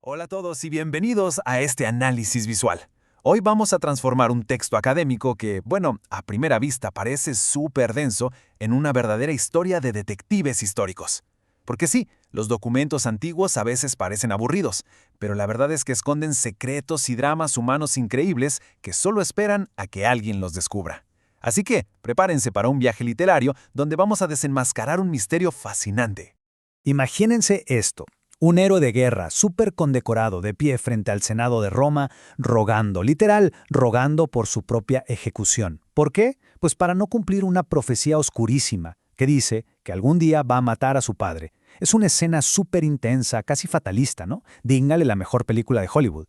Hola a todos y bienvenidos a este análisis visual. Hoy vamos a transformar un texto académico que, bueno, a primera vista parece súper denso en una verdadera historia de detectives históricos. Porque sí, los documentos antiguos a veces parecen aburridos, pero la verdad es que esconden secretos y dramas humanos increíbles que solo esperan a que alguien los descubra. Así que, prepárense para un viaje literario donde vamos a desenmascarar un misterio fascinante. Imagínense esto. Un héroe de guerra, súper condecorado, de pie frente al Senado de Roma, rogando, literal, rogando por su propia ejecución. ¿Por qué? Pues para no cumplir una profecía oscurísima que dice que algún día va a matar a su padre. Es una escena súper intensa, casi fatalista, ¿no? Digna de la mejor película de Hollywood.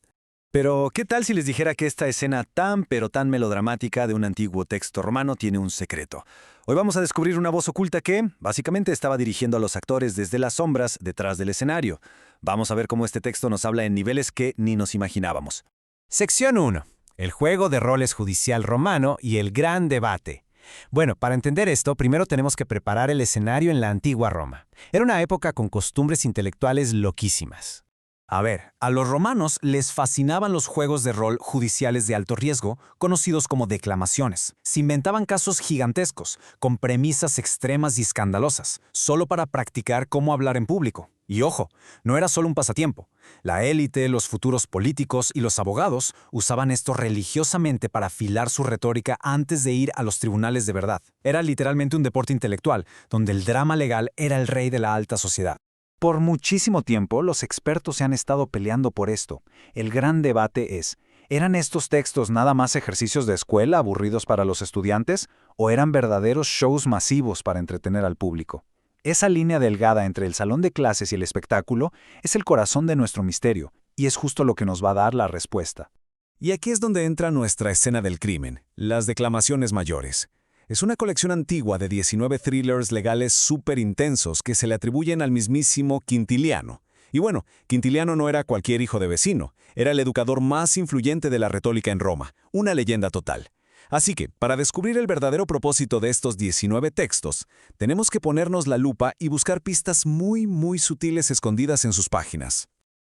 Pero, ¿qué tal si les dijera que esta escena tan melodramática de un antiguo texto romano tiene un secreto? Hoy vamos a descubrir una voz oculta que, básicamente, estaba dirigiendo a los actores desde las sombras detrás del escenario. Vamos a ver cómo este texto nos habla en niveles que ni nos imaginábamos. Sección 1. El juego de roles judicial romano y el gran debate. Bueno, para entender esto, primero tenemos que preparar el escenario en la antigua Roma. Era una época con costumbres intelectuales loquísimas. A ver, a los romanos les fascinaban los juegos de rol judiciales de alto riesgo, conocidos como declamaciones. Se inventaban casos gigantescos, con premisas extremas y escandalosas, solo para practicar cómo hablar en público. Y ojo, no era solo un pasatiempo. La élite, los futuros políticos y los abogados usaban esto religiosamente para afilar su retórica antes de ir a los tribunales de verdad. Era literalmente un deporte intelectual, donde el drama legal era el rey de la alta sociedad. Por muchísimo tiempo, los expertos se han estado peleando por esto. El gran debate es, ¿eran estos textos nada más ejercicios de escuela aburridos para los estudiantes o eran verdaderos shows masivos para entretener al público? Esa línea delgada entre el salón de clases y el espectáculo es el corazón de nuestro misterio, y es justo lo que nos va a dar la respuesta. Y aquí es donde entra nuestra escena del crimen, las declamaciones mayores. Es una colección antigua de 19 thrillers legales súper intensos que se le atribuyen al mismísimo Quintiliano. Y bueno, Quintiliano no era cualquier hijo de vecino, era el educador más influyente de la retórica en Roma, una leyenda total. Así que, para descubrir el verdadero propósito de estos 19 textos, tenemos que ponernos la lupa y buscar pistas muy sutiles escondidas en sus páginas.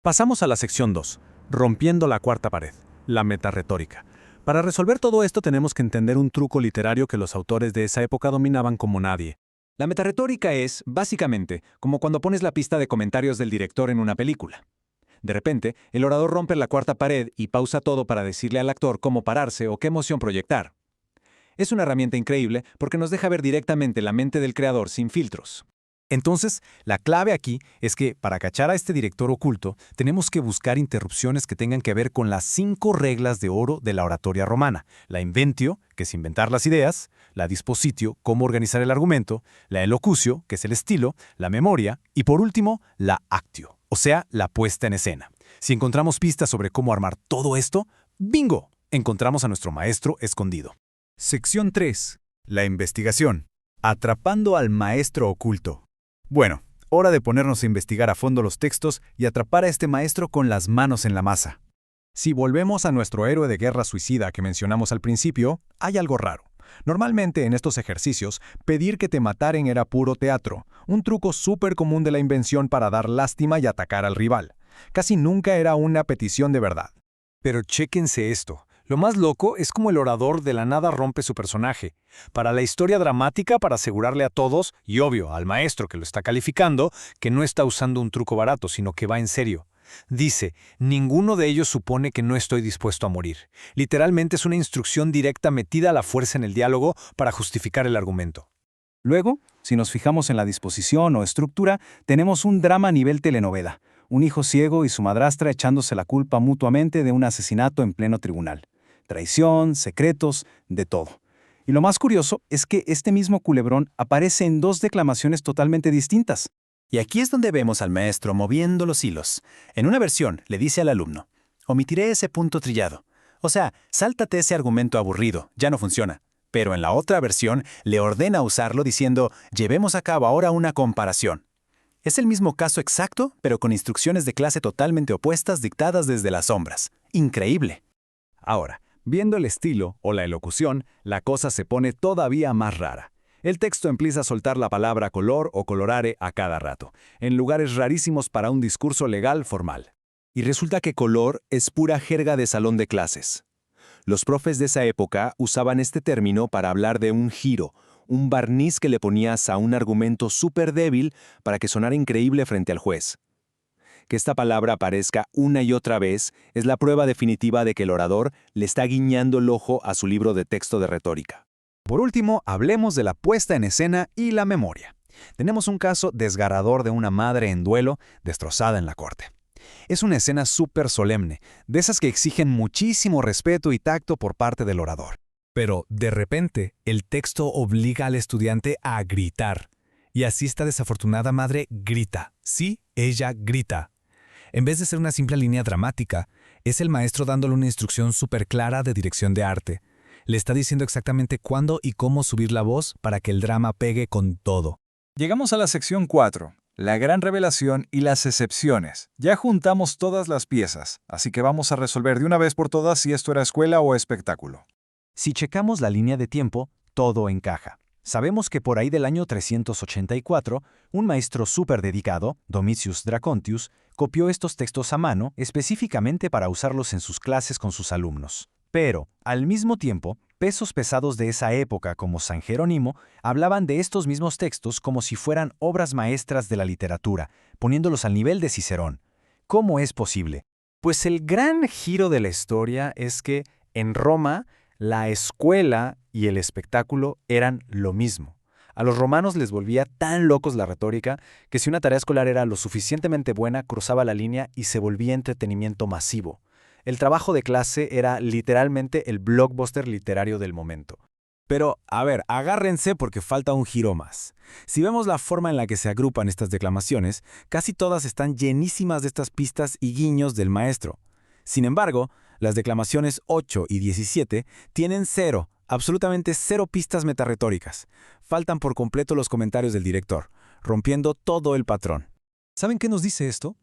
Pasamos a la sección 2, rompiendo la cuarta pared, la metarretórica. Para resolver todo esto tenemos que entender un truco literario que los autores de esa época dominaban como nadie. La metarretórica es, básicamente, como cuando pones la pista de comentarios del director en una película. De repente, el orador rompe la cuarta pared y pausa todo para decirle al actor cómo pararse o qué emoción proyectar. Es una herramienta increíble porque nos deja ver directamente la mente del creador sin filtros. Entonces, la clave aquí es que, para cachar a este director oculto, tenemos que buscar interrupciones que tengan que ver con las 5 reglas de oro de la oratoria romana. La inventio, que es inventar las ideas, la dispositio, cómo organizar el argumento, la elocucio, que es el estilo, la memoria, y por último, la actio, o sea, la puesta en escena. Si encontramos pistas sobre cómo armar todo esto, ¡bingo! Encontramos a nuestro maestro escondido. Sección 3. La investigación. Atrapando al maestro oculto. Bueno, hora de ponernos a investigar a fondo los textos y atrapar a este maestro con las manos en la masa. Si volvemos a nuestro héroe de guerra suicida que mencionamos al principio, hay algo raro. Normalmente en estos ejercicios, pedir que te mataren era puro teatro, un truco súper común de la invención para dar lástima y atacar al rival. Casi nunca era una petición de verdad. Pero chéquense esto. Lo más loco es cómo el orador de la nada rompe su personaje. Para la historia dramática, para asegurarle a todos, y obvio, al maestro que lo está calificando, que no está usando un truco barato, sino que va en serio. Dice, ninguno de ellos supone que no estoy dispuesto a morir. Literalmente es una instrucción directa metida a la fuerza en el diálogo para justificar el argumento. Luego, si nos fijamos en la disposición o estructura, tenemos un drama a nivel telenovela. Un hijo ciego y su madrastra echándose la culpa mutuamente de un asesinato en pleno tribunal. Traición, secretos, de todo. Y lo más curioso es que este mismo culebrón aparece en 2 declamaciones totalmente distintas. Y aquí es donde vemos al maestro moviendo los hilos. En una versión le dice al alumno, omitiré ese punto trillado. O sea, sáltate ese argumento aburrido, ya no funciona. Pero en la otra versión le ordena usarlo diciendo, llevemos a cabo ahora una comparación. Es el mismo caso exacto, pero con instrucciones de clase totalmente opuestas dictadas desde las sombras. Increíble. Ahora, viendo el estilo o la elocución, la cosa se pone todavía más rara. El texto empieza a soltar la palabra color o colorare a cada rato, en lugares rarísimos para un discurso legal formal. Y resulta que color es pura jerga de salón de clases. Los profes de esa época usaban este término para hablar de un giro, un barniz que le ponías a un argumento súper débil para que sonara increíble frente al juez. Que esta palabra aparezca una y otra vez es la prueba definitiva de que el orador le está guiñando el ojo a su libro de texto de retórica. Por último, hablemos de la puesta en escena y la memoria. Tenemos un caso desgarrador de una madre en duelo destrozada en la corte. Es una escena súper solemne, de esas que exigen muchísimo respeto y tacto por parte del orador. Pero, de repente, el texto obliga al estudiante a gritar. Y así esta desafortunada madre grita. Sí, ella grita. En vez de ser una simple línea dramática, es el maestro dándole una instrucción súper clara de dirección de arte. Le está diciendo exactamente cuándo y cómo subir la voz para que el drama pegue con todo. Llegamos a la sección 4, la gran revelación y las excepciones. Ya juntamos todas las piezas, así que vamos a resolver de una vez por todas si esto era escuela o espectáculo. Si checamos la línea de tiempo, todo encaja. Sabemos que por ahí del año 384, un maestro súper dedicado, Domitius Dracontius, copió estos textos a mano específicamente para usarlos en sus clases con sus alumnos. Pero, al mismo tiempo, pesos pesados de esa época como San Jerónimo hablaban de estos mismos textos como si fueran obras maestras de la literatura, poniéndolos al nivel de Cicerón. ¿Cómo es posible? Pues el gran giro de la historia es que, en Roma, la escuela y el espectáculo eran lo mismo. A los romanos les volvía tan locos la retórica que si una tarea escolar era lo suficientemente buena, cruzaba la línea y se volvía entretenimiento masivo. El trabajo de clase era literalmente el blockbuster literario del momento. Pero, a ver, agárrense porque falta un giro más. Si vemos la forma en la que se agrupan estas declamaciones, casi todas están llenísimas de estas pistas y guiños del maestro. Sin embargo, las declamaciones 8 y 17 tienen cero, absolutamente cero pistas metarretóricas. Faltan por completo los comentarios del director, rompiendo todo el patrón. ¿Saben qué nos dice esto?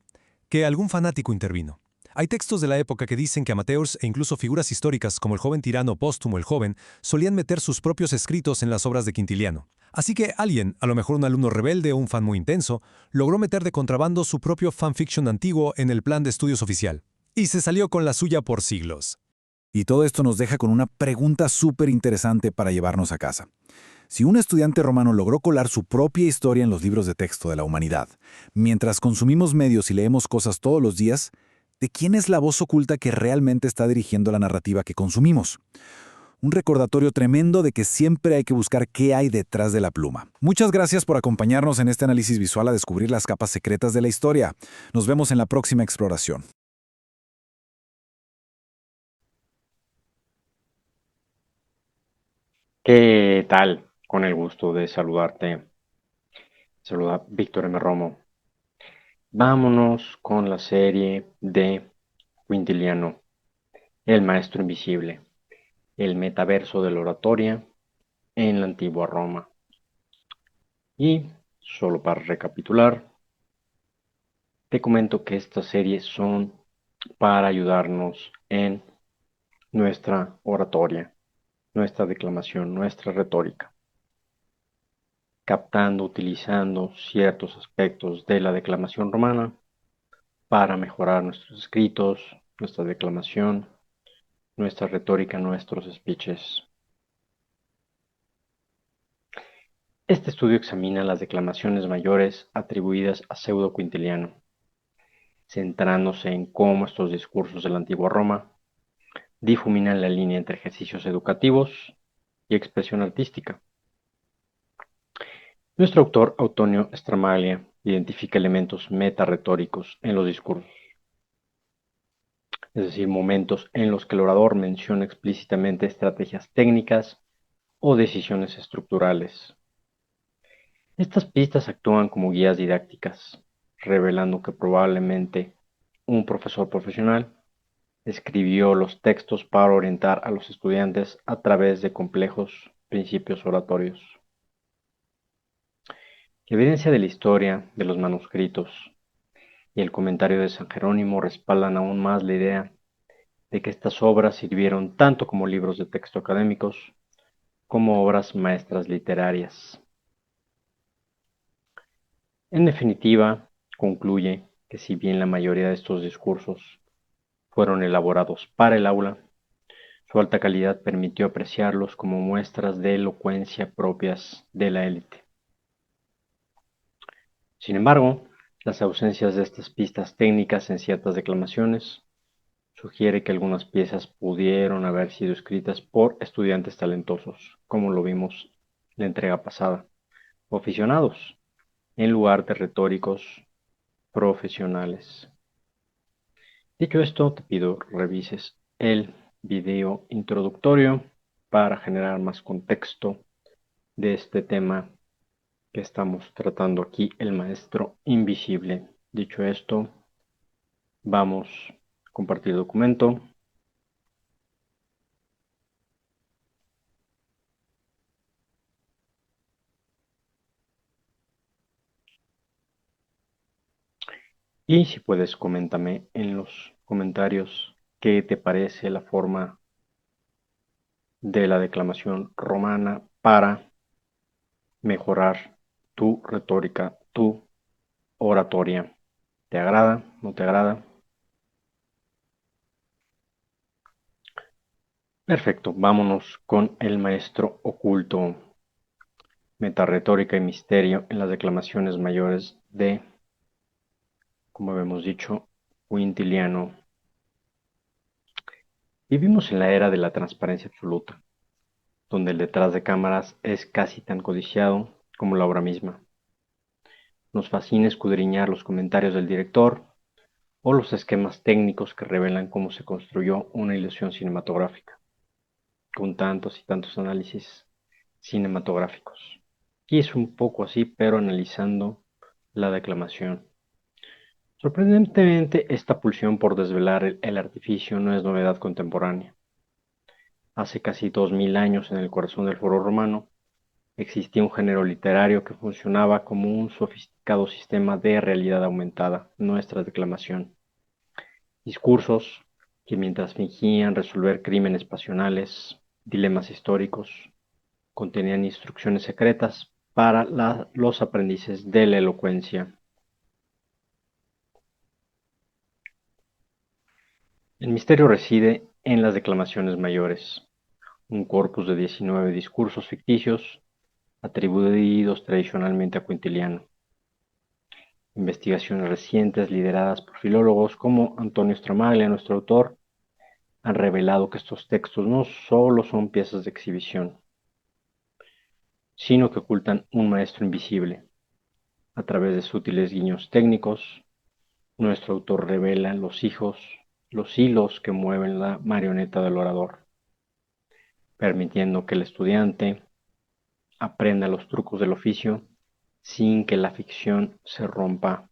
Que algún fanático intervino. Hay textos de la época que dicen que amateurs e incluso figuras históricas como el joven tirano Póstumo el Joven solían meter sus propios escritos en las obras de Quintiliano. Así que alguien, a lo mejor un alumno rebelde o un fan muy intenso, logró meter de contrabando su propio fanfiction antiguo en el plan de estudios oficial. Y se salió con la suya por siglos. Y todo esto nos deja con una pregunta súper interesante para llevarnos a casa. Si un estudiante romano logró colar su propia historia en los libros de texto de la humanidad, mientras consumimos medios y leemos cosas todos los días, ¿de quién es la voz oculta que realmente está dirigiendo la narrativa que consumimos? Un recordatorio tremendo de que siempre hay que buscar qué hay detrás de la pluma. Muchas gracias por acompañarnos en este análisis visual a descubrir las capas secretas de la historia. Nos vemos en la próxima exploración. ¿Qué tal? Con el gusto de saludarte. Saluda Víctor M. Romo. Vámonos con la serie de Quintiliano, el maestro invisible, el metaverso de la oratoria en la antigua Roma. Y, solo para recapitular, te comento que estas series son para ayudarnos en nuestra oratoria, nuestra declamación, nuestra retórica, captando, utilizando ciertos aspectos de la declamación romana para mejorar nuestros escritos, nuestra declamación, nuestra retórica, nuestros speeches. Este estudio examina las declamaciones mayores atribuidas a Pseudo Quintiliano, centrándose en cómo estos discursos de la antigua Roma difuminan la línea entre ejercicios educativos y expresión artística. Nuestro autor, Autonio Stramaglia, identifica elementos metarretóricos en los discursos, es decir, momentos en los que el orador menciona explícitamente estrategias técnicas o decisiones estructurales. Estas pistas actúan como guías didácticas, revelando que probablemente un profesor profesional escribió los textos para orientar a los estudiantes a través de complejos principios oratorios. La evidencia de la historia de los manuscritos y el comentario de San Jerónimo respaldan aún más la idea de que estas obras sirvieron tanto como libros de texto académicos como obras maestras literarias. En definitiva, concluye que si bien la mayoría de estos discursos fueron elaborados para el aula, su alta calidad permitió apreciarlos como muestras de elocuencia propias de la élite. Sin embargo, las ausencias de estas pistas técnicas en ciertas declamaciones sugiere que algunas piezas pudieron haber sido escritas por estudiantes talentosos, como lo vimos en la entrega pasada, o aficionados, en lugar de retóricos profesionales. Dicho esto, te pido revises el video introductorio para generar más contexto de este tema que estamos tratando aquí, el maestro invisible. Dicho esto, vamos a compartir documento. Y si puedes, coméntame en los comentarios qué te parece la forma de la declamación romana para mejorar tu retórica, tu oratoria. ¿Te agrada? ¿No te agrada? Perfecto, vámonos con el maestro oculto. Metaretórica y misterio en las declamaciones mayores de, como habíamos dicho, Quintiliano. Vivimos en la era de la transparencia absoluta, donde el detrás de cámaras es casi tan codiciado como la obra misma. Nos fascina escudriñar los comentarios del director o los esquemas técnicos que revelan cómo se construyó una ilusión cinematográfica, con tantos y tantos análisis cinematográficos. Y es un poco así, pero analizando la declamación. Sorprendentemente, esta pulsión por desvelar el artificio no es novedad contemporánea. Hace casi 2000 años, en el corazón del foro romano, existía un género literario que funcionaba como un sofisticado sistema de realidad aumentada, nuestra declamación. Discursos que mientras fingían resolver crímenes pasionales, dilemas históricos, contenían instrucciones secretas para los aprendices de la elocuencia. El misterio reside en las declamaciones mayores, un corpus de 19 discursos ficticios atribuidos tradicionalmente a Quintiliano. Investigaciones recientes lideradas por filólogos como Antonio Stramaglia, nuestro autor, han revelado que estos textos no solo son piezas de exhibición, sino que ocultan un maestro invisible. A través de sutiles guiños técnicos, nuestro autor revela los hilos que mueven la marioneta del orador, permitiendo que el estudiante aprenda los trucos del oficio sin que la ficción se rompa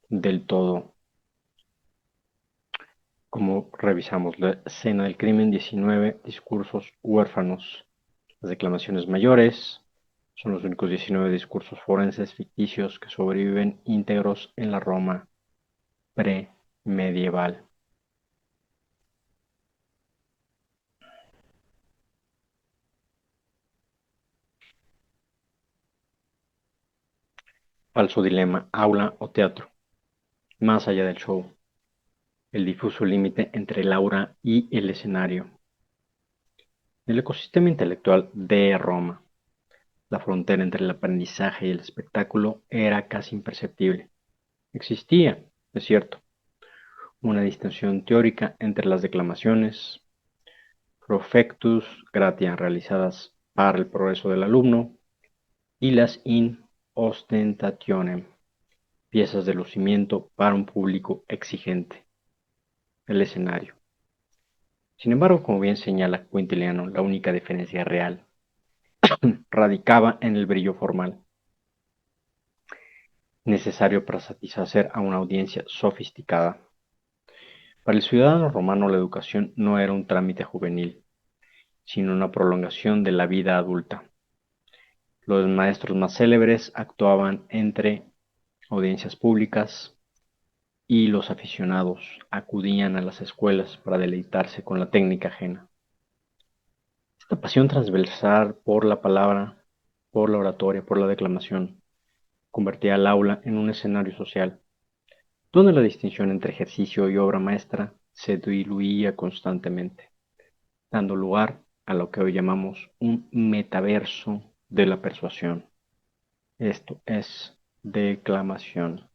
del todo. Como revisamos la escena del crimen, 19 discursos huérfanos. Las declamaciones mayores son los únicos 19 discursos forenses ficticios que sobreviven íntegros en la Roma premedieval. Falso dilema, aula o teatro. Más allá del show. El difuso límite entre el aura y el escenario. El ecosistema intelectual de Roma. La frontera entre el aprendizaje y el espectáculo era casi imperceptible. Existía, es cierto, una distinción teórica entre las declamaciones, profectus gratia realizadas para el progreso del alumno, y las in ostentationem, piezas de lucimiento para un público exigente, el escenario. Sin embargo, como bien señala Quintiliano, la única diferencia real radicaba en el brillo formal, necesario para satisfacer a una audiencia sofisticada. Para el ciudadano romano la educación no era un trámite juvenil, sino una prolongación de la vida adulta. Los maestros más célebres actuaban entre audiencias públicas y los aficionados acudían a las escuelas para deleitarse con la técnica ajena. Esta pasión transversal por la palabra, por la oratoria, por la declamación, convertía al aula en un escenario social, donde la distinción entre ejercicio y obra maestra se diluía constantemente, dando lugar a lo que hoy llamamos un metaverso de la persuasión. Esto es declamación.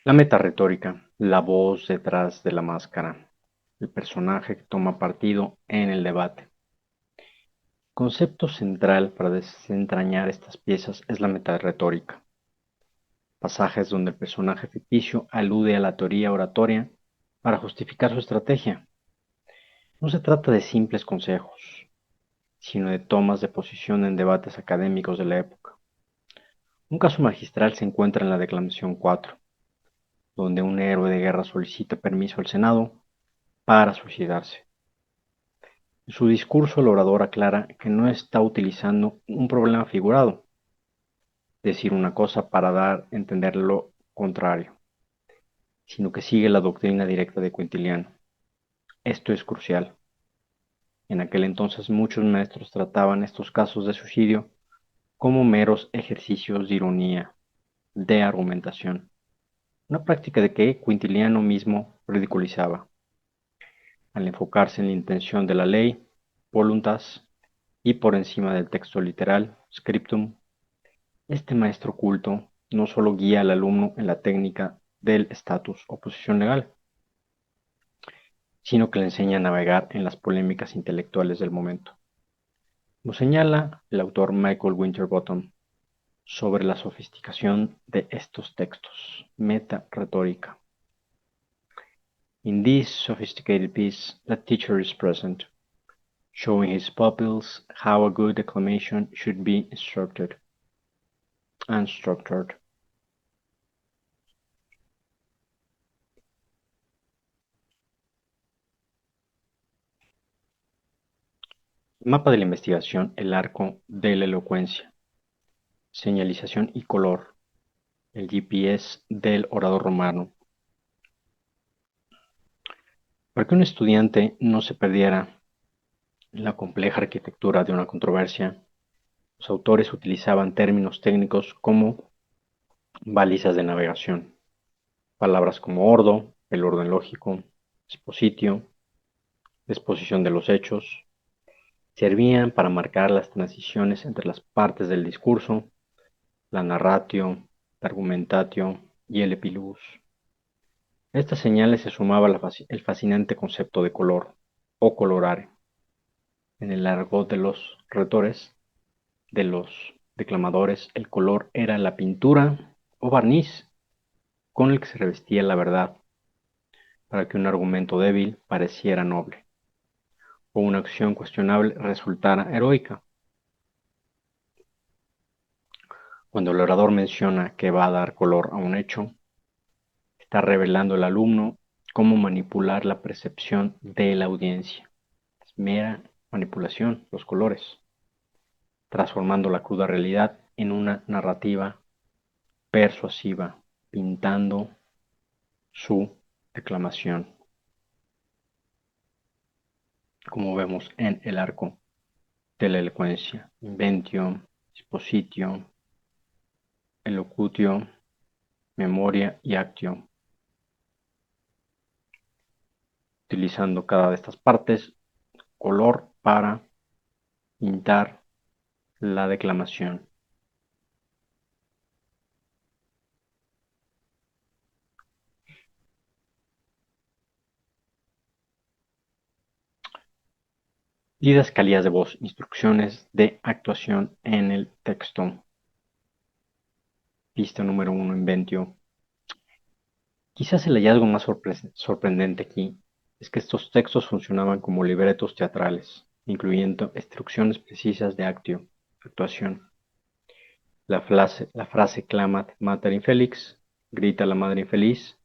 La metaretórica, la voz detrás de la máscara, el personaje que toma partido en el debate. Concepto central para desentrañar estas piezas es la metaretórica. Pasajes donde el personaje ficticio alude a la teoría oratoria para justificar su estrategia. No se trata de simples consejos, sino de tomas de posición en debates académicos de la época. Un caso magistral se encuentra en la Declamación 4, donde un héroe de guerra solicita permiso al Senado para suicidarse. En su discurso el orador aclara que no está utilizando un problema figurado, decir una cosa para dar a entender lo contrario, sino que sigue la doctrina directa de Quintiliano. Esto es crucial. En aquel entonces muchos maestros trataban estos casos de suicidio como meros ejercicios de ironía, de argumentación, una práctica de que Quintiliano mismo ridiculizaba. Al enfocarse en la intención de la ley, voluntas, y por encima del texto literal, scriptum, este maestro culto no solo guía al alumno en la técnica del estatus o posición legal, sino que le enseña a navegar en las polémicas intelectuales del momento. Como señala el autor Michael Winterbottom sobre la sofisticación de estos textos, meta-retórica. In this sophisticated piece, the teacher is present, showing his pupils how a good declamation should be structured. Mapa de la investigación, el arco de la elocuencia. Señalización y color, el GPS del orador romano. Para que un estudiante no se perdiera la compleja arquitectura de una controversia, los autores utilizaban términos técnicos como balizas de navegación, palabras como ordo, el orden lógico, expositio, exposición de los hechos, servían para marcar las transiciones entre las partes del discurso, la narratio, la argumentatio y el epilogos. A estas señales se sumaba el fascinante concepto de color o colorare. En el argot de los retores, de los declamadores, el color era la pintura o barniz con el que se revestía la verdad, para que un argumento débil pareciera noble, o una acción cuestionable resultara heroica. Cuando el orador menciona que va a dar color a un hecho, está revelando al alumno cómo manipular la percepción de la audiencia. Es mera manipulación, los colores, transformando la cruda realidad en una narrativa persuasiva, pintando su declamación, como vemos en el arco de la elocuencia: inventio, expositio, elocutio, memoria y actio. Utilizando cada de estas partes, color para pintar la declamación. Didascalías de voz, instrucciones de actuación en el texto. Pista número 1, inventio. Quizás el hallazgo más sorprendente aquí es que estos textos funcionaban como libretos teatrales, incluyendo instrucciones precisas de actio, actuación. La frase clamat mater infelix, grita la madre infeliz,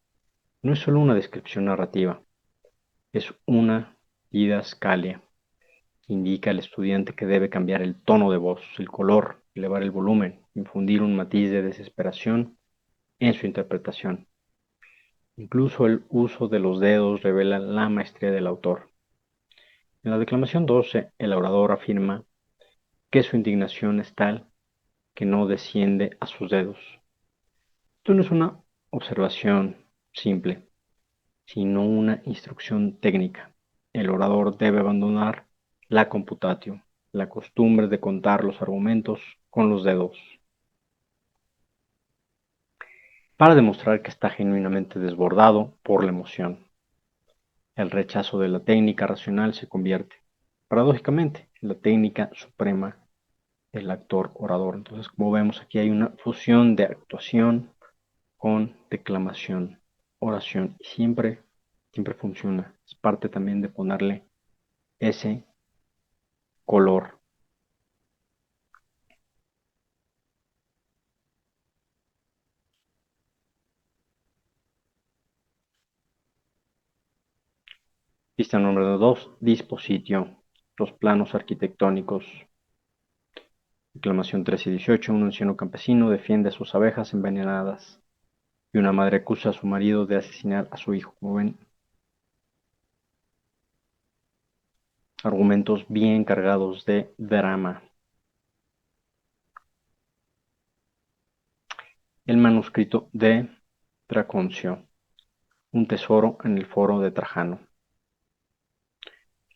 no es solo una descripción narrativa, es una didascalia. Indica al estudiante que debe cambiar el tono de voz, el color, elevar el volumen, infundir un matiz de desesperación en su interpretación. Incluso el uso de los dedos revela la maestría del autor. En la declamación 12, el orador afirma que su indignación es tal que no desciende a sus dedos. Esto no es una observación simple, sino una instrucción técnica. El orador debe abandonar la computatio, la costumbre de contar los argumentos con los dedos, para demostrar que está genuinamente desbordado por la emoción. El rechazo de la técnica racional se convierte, paradójicamente, en la técnica suprema del actor orador. Entonces, como vemos, aquí hay una fusión de actuación con declamación, oración, y siempre funciona. Es parte también de ponerle ese color. Pista número 2, dispositio, los planos arquitectónicos. Declamación 13 y 18, un anciano campesino defiende a sus abejas envenenadas y una madre acusa a su marido de asesinar a su hijo. Como ven, argumentos bien cargados de drama. El manuscrito de Traconcio, un tesoro en el foro de Trajano.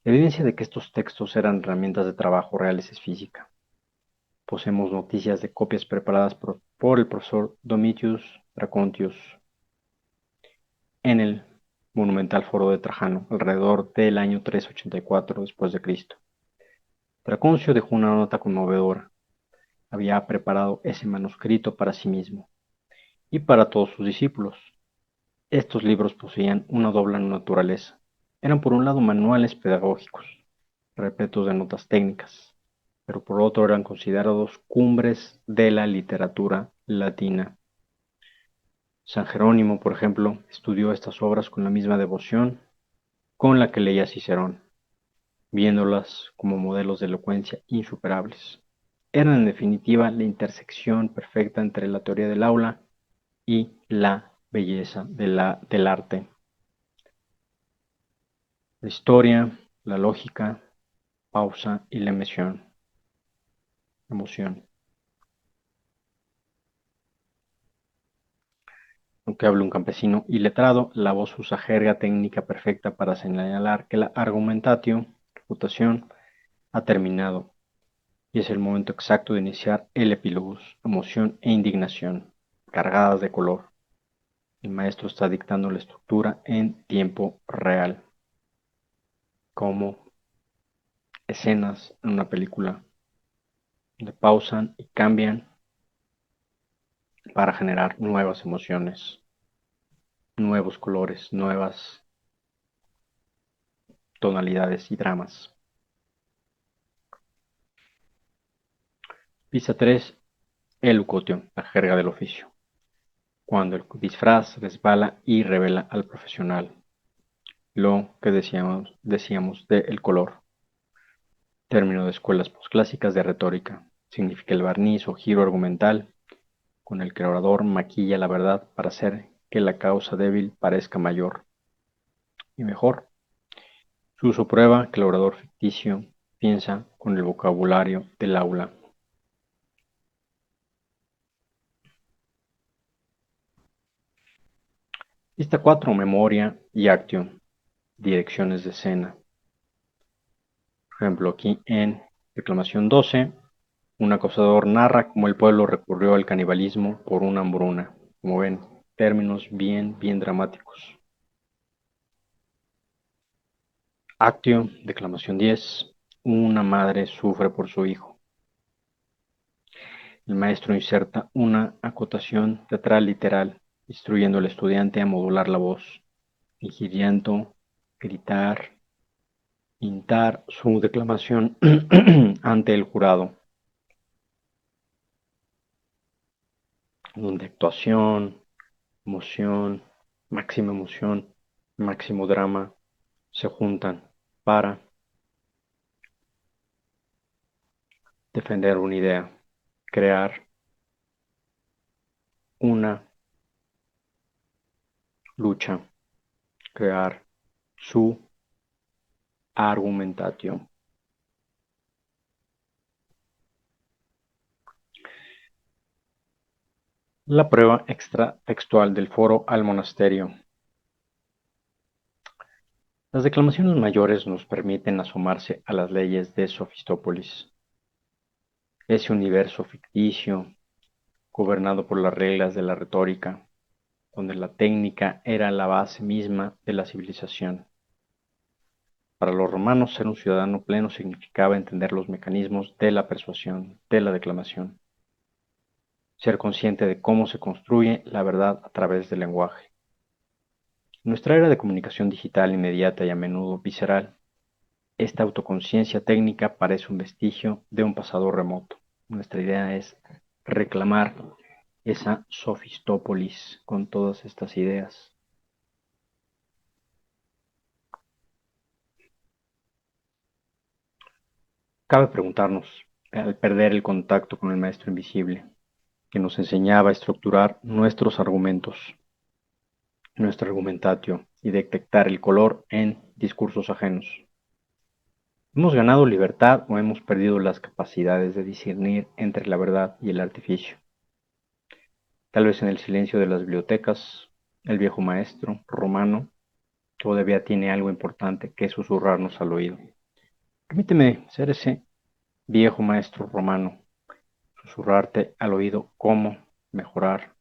La evidencia de que estos textos eran herramientas de trabajo reales es física. Poseemos noticias de copias preparadas por el profesor Domitius Dracontius en el monumental foro de Trajano, alrededor del año 384 después de Cristo. Draconcio dejó una nota conmovedora. Había preparado ese manuscrito para sí mismo y para todos sus discípulos. Estos libros poseían una doble naturaleza. Eran por un lado manuales pedagógicos, repletos de notas técnicas, pero por otro eran considerados cumbres de la literatura latina. San Jerónimo, por ejemplo, estudió estas obras con la misma devoción con la que leía Cicerón, viéndolas como modelos de elocuencia insuperables. Eran en definitiva la intersección perfecta entre la teoría del aula y la belleza del arte. La historia, la lógica, pausa y la emoción. Aunque hable un campesino iletrado, la voz usa jerga técnica perfecta para señalar que la argumentatio, reputación, ha terminado, y es el momento exacto de iniciar el epílogos, emoción e indignación, cargadas de color. El maestro está dictando la estructura en tiempo real, como escenas en una película, donde pausan y cambian para generar nuevas emociones, nuevos colores, nuevas tonalidades y dramas. Pista 3. El lucotio, la jerga del oficio. Cuando el disfraz resbala y revela al profesional. Lo que decíamos de el color. Término de escuelas posclásicas de retórica. Significa el barniz o giro argumental con el que el orador maquilla la verdad para hacer que la causa débil parezca mayor y mejor. Su uso prueba que el orador ficticio piensa con el vocabulario del aula. Pista 4. Memoria y actio. Direcciones de escena. Por ejemplo, aquí en Declamación 12, un acosador narra cómo el pueblo recurrió al canibalismo por una hambruna. Como ven, términos bien dramáticos. Actio, Declamación 10, una madre sufre por su hijo. El maestro inserta una acotación teatral literal, instruyendo al estudiante a modular la voz, fingir llanto, gritar, pintar su declamación ante el jurado, donde actuación, emoción, máximo drama se juntan para defender una idea, crear una lucha, crear su argumentatio. La prueba extratextual del foro al monasterio. Las declamaciones mayores nos permiten asomarse a las leyes de Sofistópolis, ese universo ficticio, gobernado por las reglas de la retórica, donde la técnica era la base misma de la civilización. Para los romanos, ser un ciudadano pleno significaba entender los mecanismos de la persuasión, de la declamación, ser consciente de cómo se construye la verdad a través del lenguaje. En nuestra era de comunicación digital inmediata y a menudo visceral, esta autoconciencia técnica parece un vestigio de un pasado remoto. Nuestra idea es reclamar esa sofistópolis con todas estas ideas. Cabe preguntarnos, al perder el contacto con el maestro invisible, que nos enseñaba a estructurar nuestros argumentos, nuestro argumentatio y detectar el color en discursos ajenos. ¿Hemos ganado libertad o hemos perdido las capacidades de discernir entre la verdad y el artificio? Tal vez en el silencio de las bibliotecas, el viejo maestro romano todavía tiene algo importante que susurrarnos al oído. Permíteme ser ese viejo maestro romano, susurrarte al oído cómo mejorar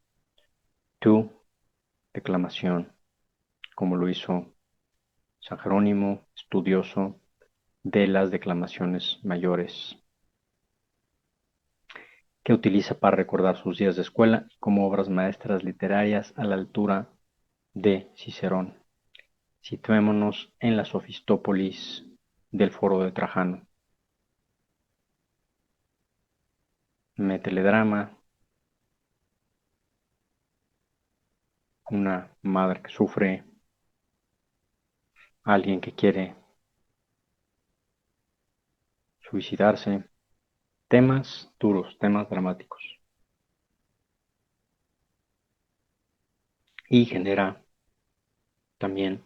tu declamación, como lo hizo San Jerónimo, estudioso de las declamaciones mayores, que utiliza para recordar sus días de escuela como obras maestras literarias a la altura de Cicerón. Situémonos en la Sofistópolis del foro de Trajano. Métele drama, una madre que sufre, alguien que quiere suicidarse, temas duros, temas dramáticos. Y genera también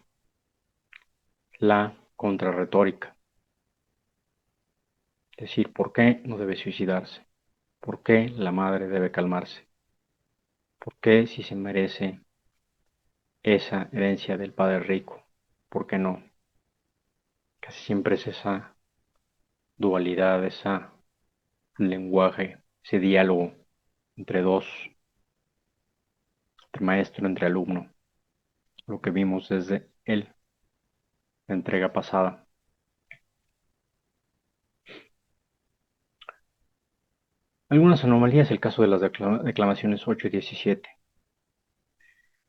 la contrarretórica. Es decir, ¿por qué no debe suicidarse? ¿Por qué la madre debe calmarse? ¿Por qué si se merece esa herencia del padre rico? ¿Por qué no? Casi siempre es esa dualidad, ese lenguaje, ese diálogo entre dos, entre maestro, entre alumno, lo que vimos desde la entrega pasada. Algunas anomalías, el caso de las declamaciones 8 y 17,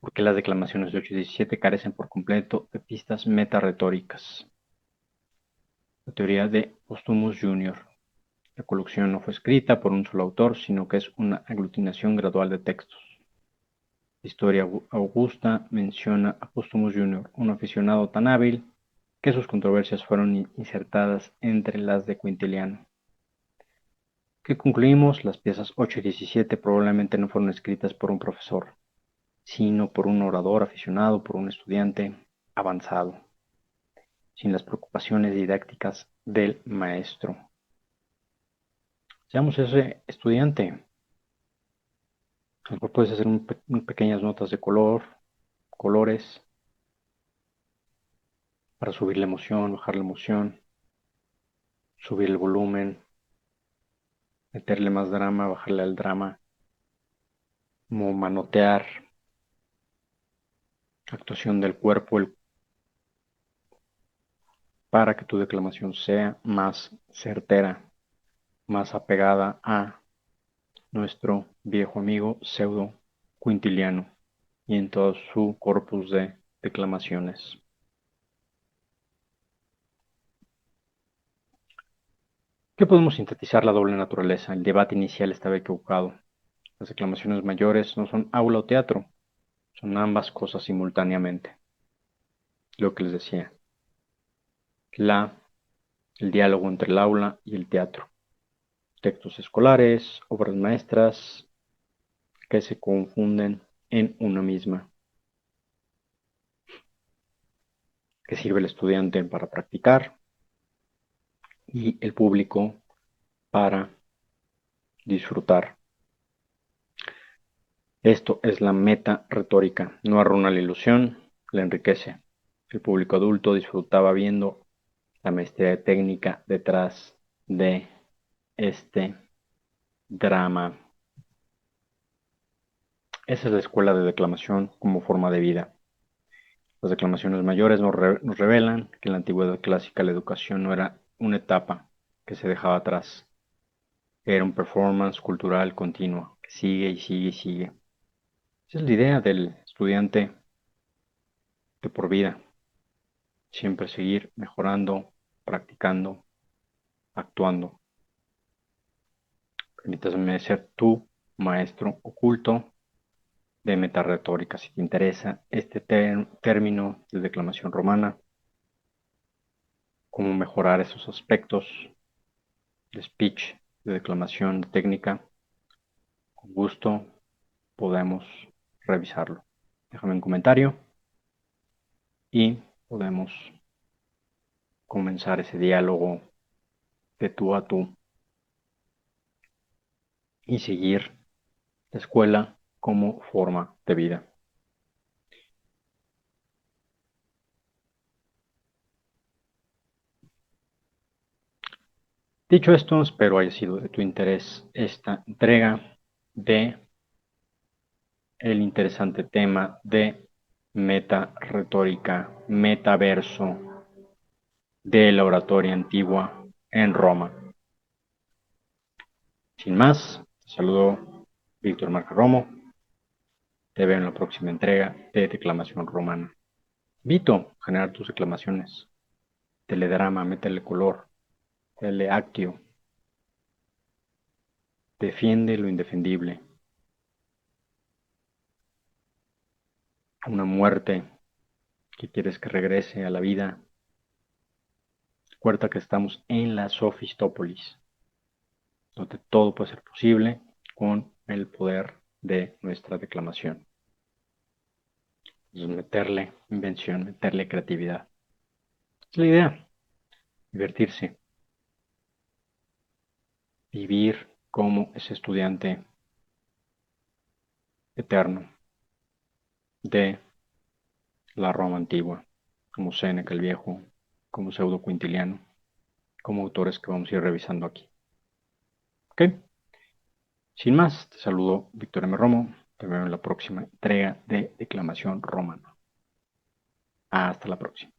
porque las declamaciones de 8 y 17 carecen por completo de pistas meta-retóricas. La teoría de Postumus Jr. La colección no fue escrita por un solo autor, sino que es una aglutinación gradual de textos. La historia augusta menciona a Postumus Jr., un aficionado tan hábil que sus controversias fueron insertadas entre las de Quintiliano. ¿Qué concluimos? Las piezas 8 y 17 probablemente no fueron escritas por un profesor, sino por un orador aficionado, por un estudiante avanzado, sin las preocupaciones didácticas del maestro. Seamos ese estudiante. A lo mejor puedes hacer pequeñas notas de colores, para subir la emoción, bajar la emoción, subir el volumen, meterle más drama, bajarle al drama, como manotear, actuación del cuerpo, para que tu declamación sea más certera, más apegada a nuestro viejo amigo pseudo Quintiliano y en todo su corpus de declamaciones. ¿Qué podemos sintetizar la doble naturaleza? El debate inicial estaba equivocado. Las declamaciones mayores no son aula o teatro, son ambas cosas simultáneamente. Lo que les decía, el diálogo entre el aula y el teatro. Textos escolares, obras maestras que se confunden en una misma. Que sirve el estudiante para practicar y el público para disfrutar. Esto es la meta retórica. No arruina la ilusión, la enriquece. El público adulto disfrutaba viendo la maestría técnica detrás de este drama. Esa es la escuela de declamación como forma de vida. Las declamaciones mayores nos revelan que en la antigüedad clásica la educación no era una etapa que se dejaba atrás. Era un performance cultural continuo, que sigue y sigue y sigue. Esa es la idea del estudiante de por vida. Siempre seguir mejorando, practicando, actuando. Permítaseme ser tu maestro oculto de metaretórica. Si te interesa este término de declamación romana, cómo mejorar esos aspectos de speech, de declamación, de técnica, con gusto podemos revisarlo. Déjame un comentario y podemos comenzar ese diálogo de tú a tú y seguir la escuela como forma de vida. Dicho esto, espero haya sido de tu interés esta entrega de el interesante tema de meta retórica, metaverso de la oratoria antigua en Roma. Sin más, te saludo Víctor Marco Romo. Te veo en la próxima entrega de Declamación Romana. Invito a generar tus declamaciones. Teledrama, métele color, métele actio. Defiende lo indefendible. Una muerte que quieres que regrese a la vida. Recuerda que estamos en la Sofistópolis, donde todo puede ser posible con el poder de nuestra declamación. Entonces, meterle invención, meterle creatividad. Es la idea. Divertirse. Vivir como ese estudiante eterno de la Roma antigua, como Séneca el Viejo, como Pseudo Quintiliano, como autores que vamos a ir revisando aquí. ¿Ok? Sin más, te saludo Víctor M. Romo. Te veo en la próxima entrega de Declamación Romana. Hasta la próxima.